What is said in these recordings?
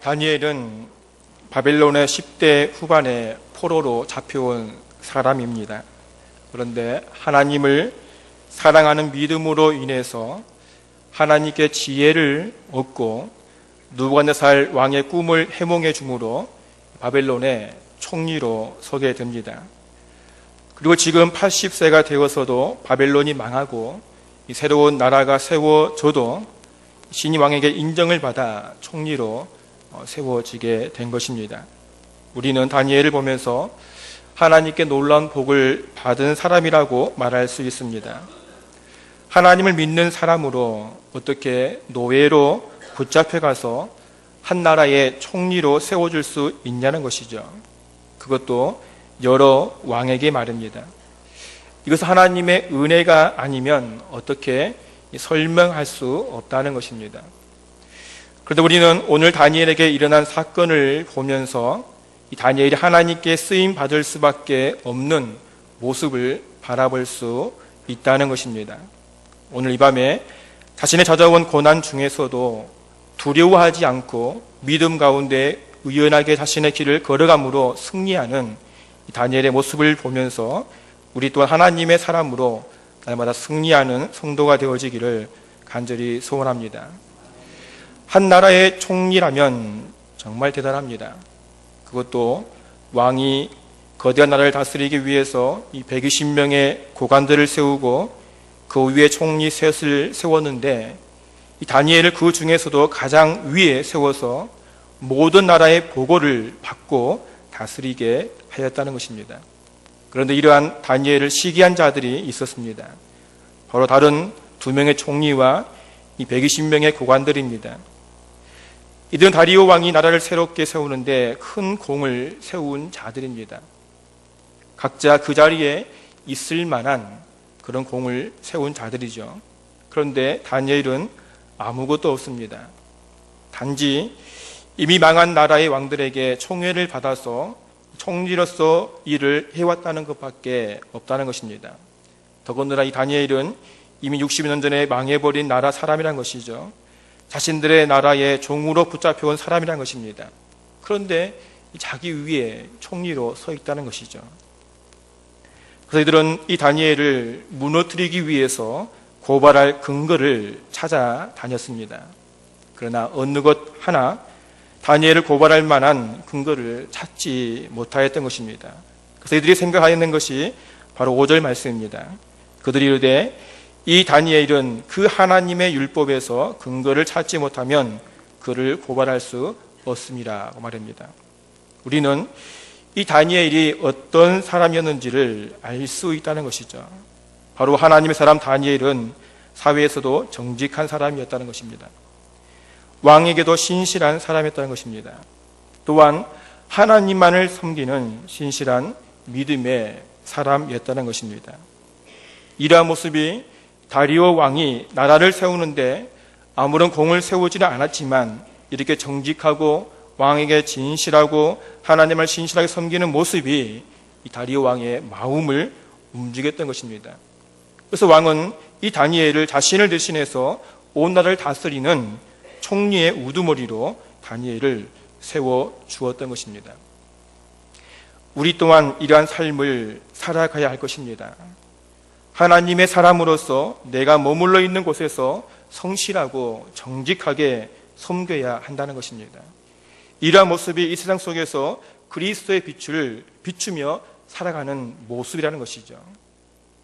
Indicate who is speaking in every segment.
Speaker 1: 다니엘은 바벨론의 10대 후반에 포로로 잡혀온 사람입니다. 그런데 하나님을 사랑하는 믿음으로 인해서 하나님께 지혜를 얻고 느부갓네살 왕의 꿈을 해몽해 주므로 바벨론의 총리로 서게 됩니다. 그리고 지금 80세가 되어서도 바벨론이 망하고 새로운 나라가 세워져도 신이 왕에게 인정을 받아 총리로 세워지게 된 것입니다. 우리는 다니엘을 보면서 하나님께 놀라운 복을 받은 사람이라고 말할 수 있습니다. 하나님을 믿는 사람으로 어떻게 노예로 붙잡혀가서 한 나라의 총리로 세워줄 수 있냐는 것이죠. 그것도 여러 왕에게 말입니다. 이것은 하나님의 은혜가 아니면 어떻게 설명할 수 없다는 것입니다. 그런데 우리는 오늘 다니엘에게 일어난 사건을 보면서 이 다니엘이 하나님께 쓰임 받을 수밖에 없는 모습을 바라볼 수 있다는 것입니다. 오늘 이 밤에 자신의 찾아온 고난 중에서도 두려워하지 않고 믿음 가운데 의연하게 자신의 길을 걸어감으로 승리하는 이 다니엘의 모습을 보면서 우리 또한 하나님의 사람으로 날마다 승리하는 성도가 되어지기를 간절히 소원합니다. 한 나라의 총리라면 정말 대단합니다. 그것도 왕이 거대한 나라를 다스리기 위해서 이 120명의 고관들을 세우고 그 위에 총리 셋을 세웠는데 이 다니엘을 그 중에서도 가장 위에 세워서 모든 나라의 보고를 받고 다스리게 하였다는 것입니다. 그런데 이러한 다니엘을 시기한 자들이 있었습니다. 바로 다른 2명의 총리와 이 120명의 고관들입니다. 이들은 다리오 왕이 나라를 새롭게 세우는데 큰 공을 세운 자들입니다. 각자 그 자리에 있을 만한 그런 공을 세운 자들이죠. 그런데 다니엘은 아무것도 없습니다. 단지 이미 망한 나라의 왕들에게 총애를 받아서 총리로서 일을 해왔다는 것밖에 없다는 것입니다. 더군다나 이 다니엘은 이미 60년 전에 망해버린 나라 사람이란 것이죠. 자신들의 나라의 종으로 붙잡혀온 사람이란 것입니다. 그런데 자기 위에 총리로 서 있다는 것이죠. 그래서 이들은 이 다니엘을 무너뜨리기 위해서 고발할 근거를 찾아다녔습니다. 그러나 어느 것 하나 다니엘을 고발할 만한 근거를 찾지 못하였던 것입니다. 그래서 이들이 생각하였는 것이 바로 5절 말씀입니다. 그들이 이르되 이 다니엘은 그 하나님의 율법에서 근거를 찾지 못하면 그를 고발할 수 없음이라고 말합니다. 우리는 이 다니엘이 어떤 사람이었는지를 알 수 있다는 것이죠. 바로 하나님의 사람 다니엘은 사회에서도 정직한 사람이었다는 것입니다. 왕에게도 신실한 사람이었다는 것입니다. 또한 하나님만을 섬기는 신실한 믿음의 사람이었다는 것입니다. 이러한 모습이 다리오 왕이 나라를 세우는데 아무런 공을 세우지는 않았지만 이렇게 정직하고 왕에게 진실하고 하나님을 신실하게 섬기는 모습이 이 다리오 왕의 마음을 움직였던 것입니다. 그래서 왕은 이 다니엘을 자신을 대신해서 온 나라를 다스리는 총리의 우두머리로 다니엘을 세워 주었던 것입니다. 우리 또한 이러한 삶을 살아가야 할 것입니다. 하나님의 사람으로서 내가 머물러 있는 곳에서 성실하고 정직하게 섬겨야 한다는 것입니다. 이러한 모습이 이 세상 속에서 그리스도의 빛을 비추며 살아가는 모습이라는 것이죠.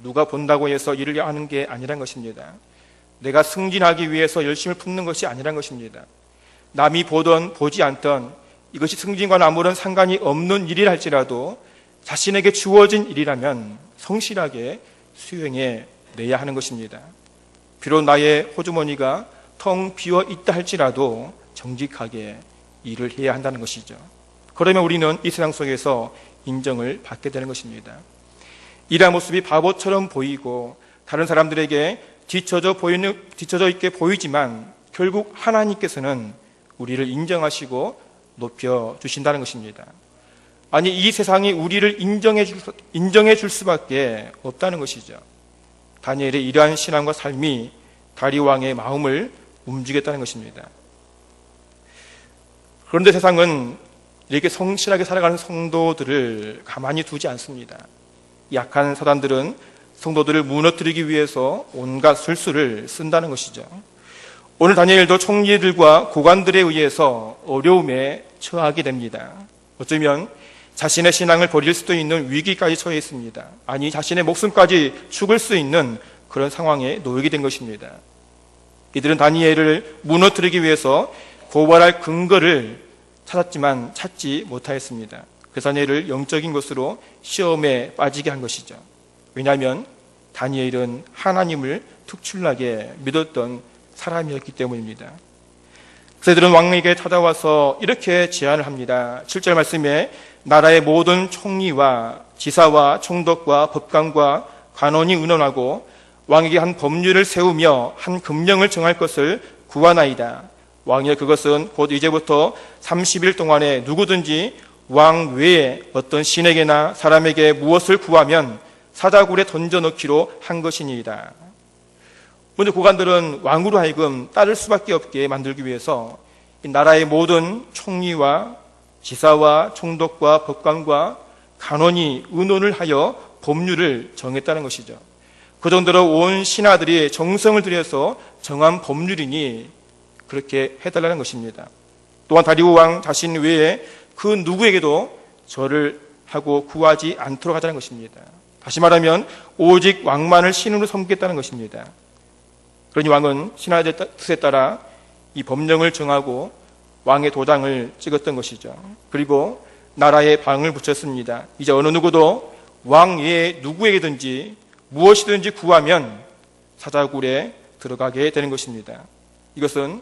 Speaker 1: 누가 본다고 해서 일을 하는 게 아니란 것입니다. 내가 승진하기 위해서 열심을 품는 것이 아니란 것입니다. 남이 보던 보지 않던 이것이 승진과는 아무런 상관이 없는 일이라 할지라도 자신에게 주어진 일이라면 성실하게 수행해 내야 하는 것입니다. 비록 나의 호주머니가 텅 비어 있다 할지라도 정직하게 일을 해야 한다는 것이죠. 그러면 우리는 이 세상 속에서 인정을 받게 되는 것입니다. 이러한 모습이 바보처럼 보이고 다른 사람들에게 뒤처져 있게 보이지만 결국 하나님께서는 우리를 인정하시고 높여 주신다는 것입니다. 아니, 이 세상이 우리를 인정해 줄 수밖에 없다는 것이죠. 다니엘의 이러한 신앙과 삶이 다리오 왕의 마음을 움직였다는 것입니다. 그런데 세상은 이렇게 성실하게 살아가는 성도들을 가만히 두지 않습니다. 약한 사단들은 성도들을 무너뜨리기 위해서 온갖 술수를 쓴다는 것이죠. 오늘 다니엘도 총리들과 고관들에 의해서 어려움에 처하게 됩니다. 어쩌면 자신의 신앙을 버릴 수도 있는 위기까지 처해 있습니다. 아니, 자신의 목숨까지 죽을 수 있는 그런 상황에 놓이게 된 것입니다. 이들은 다니엘을 무너뜨리기 위해서 고발할 근거를 찾았지만 찾지 못하였습니다. 그래서 다니엘을 영적인 것으로 시험에 빠지게 한 것이죠. 왜냐하면 다니엘은 하나님을 특출나게 믿었던 사람이었기 때문입니다. 그래서 이들은 왕에게 찾아와서 이렇게 제안을 합니다. 7절 말씀에 나라의 모든 총리와 지사와 총독과 법관과 관원이 의논하고 왕에게 한 법률을 세우며 한 금령을 정할 것을 구하나이다. 왕이여 그것은 곧 이제부터 30일 동안에 누구든지 왕 외에 어떤 신에게나 사람에게 무엇을 구하면 사자굴에 던져넣기로 한 것이니이다. 먼저 고관들은 왕으로 하여금 따를 수밖에 없게 만들기 위해서 이 나라의 모든 총리와 지사와 총독과 법관과 간원이 의논을 하여 법률을 정했다는 것이죠. 그 정도로 온 신하들이 정성을 들여서 정한 법률이니 그렇게 해달라는 것입니다. 또한 다리오 왕 자신 외에 그 누구에게도 절을 하고 구하지 않도록 하자는 것입니다. 다시 말하면 오직 왕만을 신으로 섬기겠다는 것입니다. 그러니 왕은 신하의 뜻에 따라 이 법령을 정하고 왕의 도장을 찍었던 것이죠. 그리고 나라에 방을 붙였습니다. 이제 어느 누구도 왕 외에 누구에게든지 무엇이든지 구하면 사자굴에 들어가게 되는 것입니다. 이것은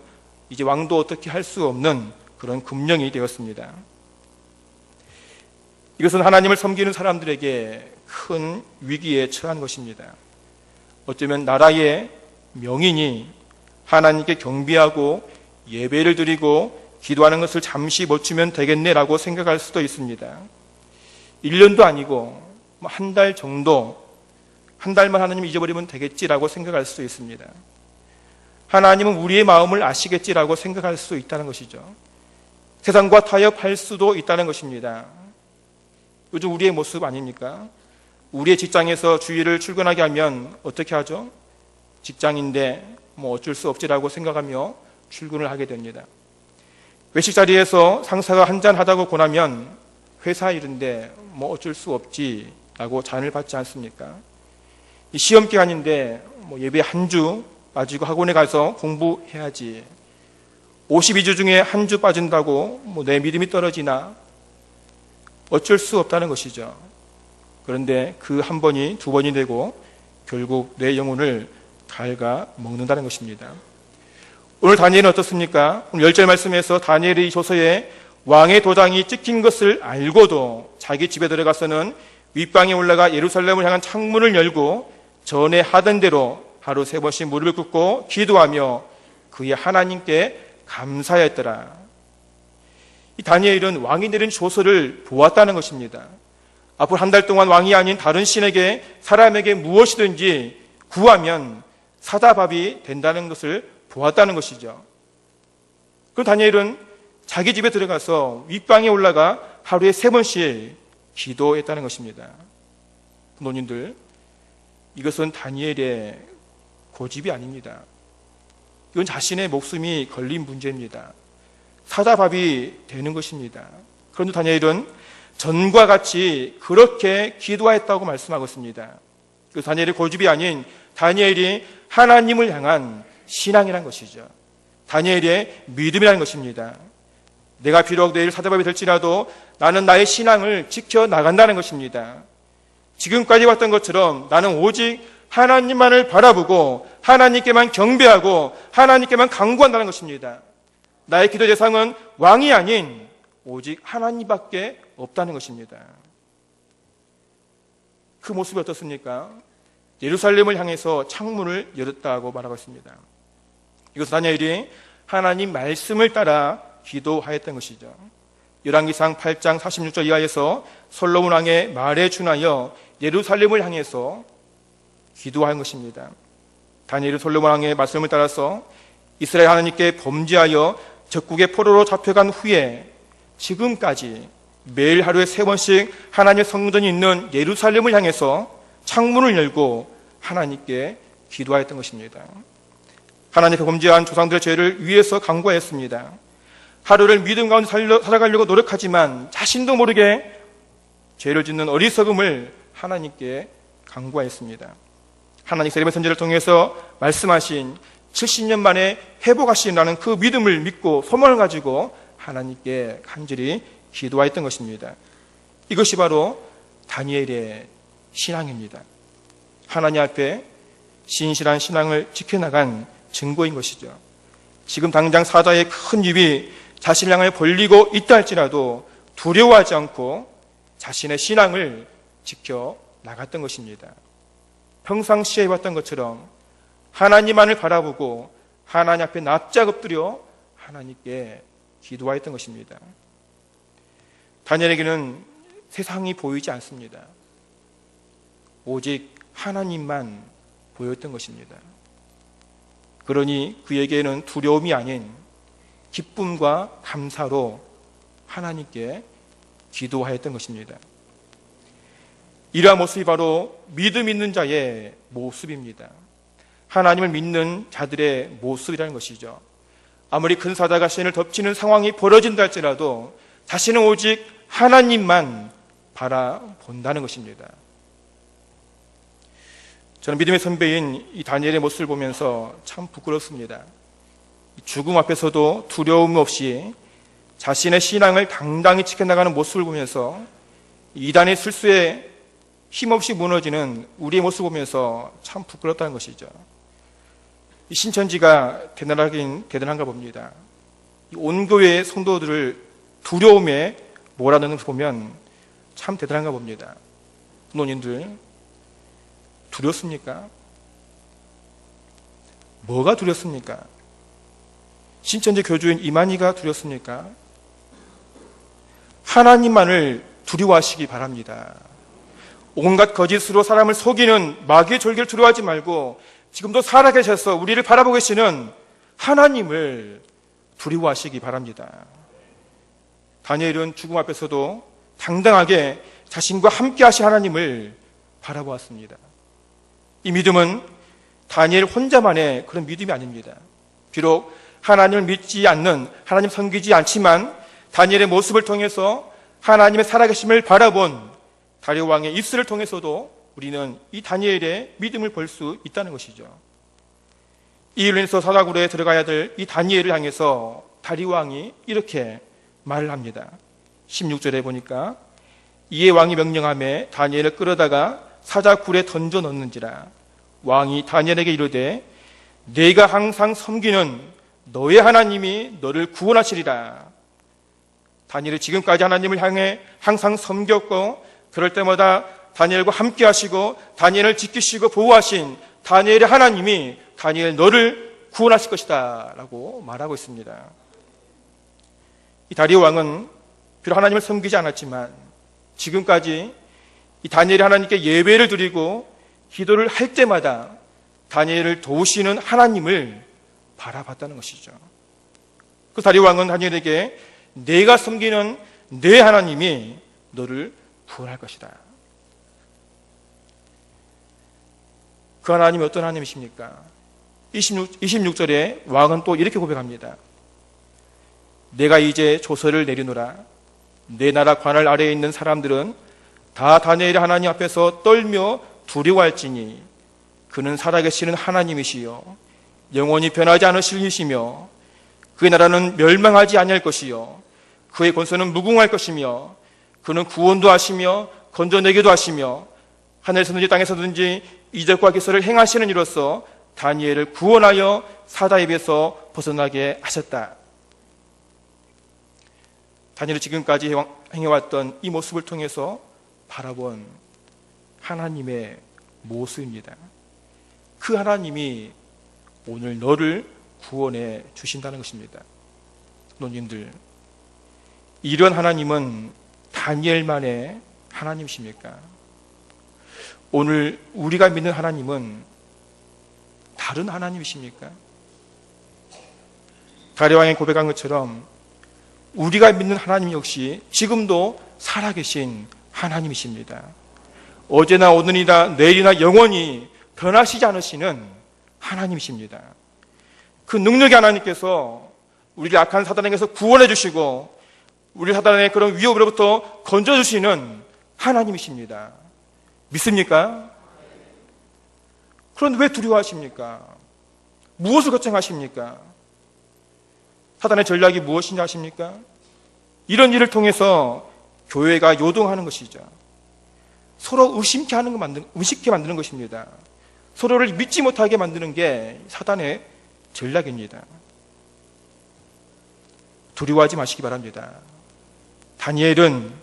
Speaker 1: 이제 왕도 어떻게 할 수 없는 그런 금령이 되었습니다. 이것은 하나님을 섬기는 사람들에게 큰 위기에 처한 것입니다. 어쩌면 나라의 명인이 하나님께 경배하고 예배를 드리고 기도하는 것을 잠시 멈추면 되겠네라고 생각할 수도 있습니다. 1년도 아니고 한 달 정도, 한 달만 하나님 잊어버리면 되겠지라고 생각할 수도 있습니다. 하나님은 우리의 마음을 아시겠지라고 생각할 수 있다는 것이죠. 세상과 타협할 수도 있다는 것입니다. 요즘 우리의 모습 아닙니까? 우리의 직장에서 주일을 출근하게 하면 어떻게 하죠? 직장인데 뭐 어쩔 수 없지라고 생각하며 출근을 하게 됩니다. 외식 자리에서 상사가 한잔 하자고 권하면 회사 일인데 뭐 어쩔 수 없지라고 잔을 받지 않습니까? 이 시험 기간인데 뭐 예배 한 주 빠지고 학원에 가서 공부해야지. 52주 중에 한 주 빠진다고 뭐 내 믿음이 떨어지나? 어쩔 수 없다는 것이죠. 그런데 그 한 번이 두 번이 되고 결국 내 영혼을 갉아먹는다는 것입니다. 오늘 다니엘은 어떻습니까? 오늘 10절 말씀에서 다니엘의 조서에 왕의 도장이 찍힌 것을 알고도 자기 집에 들어가서는 윗방에 올라가 예루살렘을 향한 창문을 열고 전에 하던 대로 하루 3번씩 무릎을 꿇고 기도하며 그의 하나님께 감사했더라. 이 다니엘은 왕이 내린 조서를 보았다는 것입니다. 앞으로 한 달 동안 왕이 아닌 다른 신에게 사람에게 무엇이든지 구하면 사자밥이 된다는 것을 보았다는 것이죠. 그럼 다니엘은 자기 집에 들어가서 윗방에 올라가 하루에 3번씩 기도했다는 것입니다. 부모님들, 이것은 다니엘의 고집이 아닙니다. 이건 자신의 목숨이 걸린 문제입니다. 사자밥이 되는 것입니다. 그런데 다니엘은 전과 같이 그렇게 기도했다고 말씀하고 있습니다. 그 다니엘의 고집이 아닌 다니엘이 하나님을 향한 신앙이라는 것이죠. 다니엘의 믿음이라는 것입니다. 내가 비록 내일 사자밥이 될지라도 나는 나의 신앙을 지켜나간다는 것입니다. 지금까지 왔던 것처럼 나는 오직 하나님만을 바라보고 하나님께만 경배하고 하나님께만 간구한다는 것입니다. 나의 기도 대상은 왕이 아닌 오직 하나님밖에 없다는 것입니다. 그 모습이 어떻습니까? 예루살렘을 향해서 창문을 열었다고 말하고 있습니다. 이것은 다니엘이 하나님 말씀을 따라 기도하였던 것이죠. 열왕기상 8장 46절 이하에서 솔로몬 왕의 말에 준하여 예루살렘을 향해서 기도한 것입니다. 다니엘은 솔로몬 왕의 말씀을 따라서 이스라엘 하나님께 범죄하여 적국의 포로로 잡혀간 후에 지금까지 매일 하루에 3번씩 하나님의 성전이 있는 예루살렘을 향해서 창문을 열고 하나님께 기도하였던 것입니다. 하나님께 범죄한 조상들의 죄를 위해서 간구하였습니다. 하루를 믿음 가운데 살아가려고 노력하지만 자신도 모르게 죄를 짓는 어리석음을 하나님께 간구하였습니다. 하나님께서 예레미야 선지자를 통해서 말씀하신 70년 만에 회복하시라는 그 믿음을 믿고 소망을 가지고 하나님께 간절히 기도하였던 것입니다. 이것이 바로 다니엘의 신앙입니다. 하나님 앞에 신실한 신앙을 지켜나간 증거인 것이죠. 지금 당장 사자의 큰 입이 자신을 향해 벌리고 있다 할지라도 두려워하지 않고 자신의 신앙을 지켜 나갔던 것입니다. 평상시에 해왔던 것처럼 하나님만을 바라보고 하나님 앞에 납작 엎드려 하나님께 기도하였던 것입니다. 다니엘에게는 세상이 보이지 않습니다. 오직 하나님만 보였던 것입니다. 그러니 그에게는 두려움이 아닌 기쁨과 감사로 하나님께 기도하였던 것입니다. 이러한 모습이 바로 믿음 있는 자의 모습입니다. 하나님을 믿는 자들의 모습이라는 것이죠. 아무리 큰 사자가 신을 덮치는 상황이 벌어진다 할지라도 자신은 오직 하나님만 바라본다는 것입니다. 저는 믿음의 선배인 이 다니엘의 모습을 보면서 참 부끄럽습니다. 죽음 앞에서도 두려움 없이 자신의 신앙을 당당히 지켜나가는 모습을 보면서 이단의 술수에 힘없이 무너지는 우리의 모습을 보면서 참 부끄럽다는 것이죠. 이 신천지가 대단하긴 대단한가 봅니다. 온 교회의 성도들을 두려움에 몰아넣는 것을 보면 참 대단한가 봅니다. 부모님들 두렵습니까? 뭐가 두렵습니까? 신천지 교주인 이만희가 두렵습니까? 하나님만을 두려워하시기 바랍니다. 온갖 거짓으로 사람을 속이는 마귀의 졸기를 두려워하지 말고 지금도 살아계셔서 우리를 바라보고 계시는 하나님을 두려워하시기 바랍니다. 다니엘은 죽음 앞에서도 당당하게 자신과 함께 하신 하나님을 바라보았습니다. 이 믿음은 다니엘 혼자만의 그런 믿음이 아닙니다. 비록 하나님을 믿지 않는, 하나님 섬기지 않지만 다니엘의 모습을 통해서 하나님의 살아계심을 바라본 다리오 왕의 입술을 통해서도 우리는 이 다니엘의 믿음을 볼 수 있다는 것이죠. 이로 인해서 사자굴에 들어가야 될 이 다니엘을 향해서 다리오 왕이 이렇게 말을 합니다. 16절에 보니까 이에 왕이 명령하며 다니엘을 끌어다가 사자굴에 던져 넣는지라. 왕이 다니엘에게 이르되 내가 항상 섬기는 너의 하나님이 너를 구원하시리라. 다니엘이 지금까지 하나님을 향해 항상 섬겼고 그럴 때마다 다니엘과 함께 하시고 다니엘을 지키시고 보호하신 다니엘의 하나님이 다니엘 너를 구원하실 것이다 라고 말하고 있습니다. 이 다리오 왕은 비록 하나님을 섬기지 않았지만 지금까지 이 다니엘이 하나님께 예배를 드리고 기도를 할 때마다 다니엘을 도우시는 하나님을 바라봤다는 것이죠. 그 다리오 왕은 다니엘에게 내가 섬기는 내 하나님이 너를 구원할 것이다. 그 하나님이 어떤 하나님이십니까? 26절에 왕은 또 이렇게 고백합니다. 내가 이제 조서를 내리노라. 내 나라 관할 아래에 있는 사람들은 다 다니엘의 하나님 앞에서 떨며 두려워할지니 그는 살아계시는 하나님이시요 영원히 변하지 않으실 이시며 그의 나라는 멸망하지 아니할 것이요 그의 권세는 무궁할 것이며 그는 구원도 하시며 건져내기도 하시며 하늘에서든지 땅에서든지 이적과 기사를 행하시는 이로써 다니엘을 구원하여 사자의 입에서 벗어나게 하셨다. 다니엘이 지금까지 행해왔던 이 모습을 통해서 바라본 하나님의 모습입니다. 그 하나님이 오늘 너를 구원해 주신다는 것입니다. 노님들, 이런 하나님은 다니엘만의 하나님이십니까? 오늘 우리가 믿는 하나님은 다른 하나님이십니까? 다윗왕이 고백한 것처럼 우리가 믿는 하나님 역시 지금도 살아계신 하나님이십니다. 어제나 오늘이나 내일이나 영원히 변하시지 않으시는 하나님이십니다. 그 능력의 하나님께서 우리를 악한 사단에게서 구원해 주시고 우리 사단의 그런 위협으로부터 건져주시는 하나님이십니다. 믿습니까? 그런데 왜 두려워하십니까? 무엇을 걱정하십니까? 사단의 전략이 무엇인지 아십니까? 이런 일을 통해서 교회가 요동하는 것이죠. 서로 의심케 만드는 것입니다. 서로를 믿지 못하게 만드는 게 사단의 전략입니다. 두려워하지 마시기 바랍니다. 다니엘은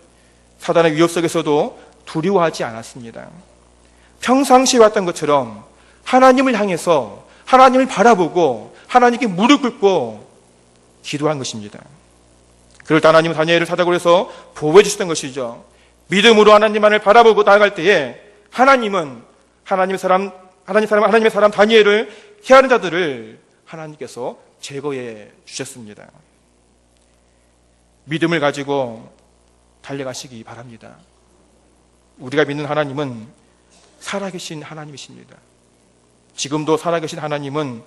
Speaker 1: 사단의 위협 속에서도 두려워하지 않았습니다. 평상시에 왔던 것처럼 하나님을 향해서 하나님을 바라보고 하나님께 무릎 꿇고 기도한 것입니다. 그럴 때 하나님은 다니엘을 사자고 해서 보호해 주셨던 것이죠. 믿음으로 하나님만을 바라보고 나아갈 때에 하나님의 사람 다니엘을 해하는 자들을 하나님께서 제거해 주셨습니다. 믿음을 가지고 달려가시기 바랍니다. 우리가 믿는 하나님은 살아계신 하나님이십니다. 지금도 살아계신 하나님은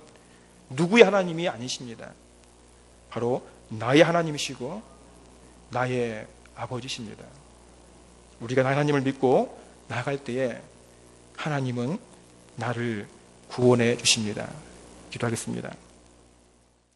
Speaker 1: 누구의 하나님이 아니십니다. 바로 나의 하나님이시고 나의 아버지십니다. 우리가 하나님을 믿고 나아갈 때에 하나님은 나를 구원해 주십니다. 기도하겠습니다.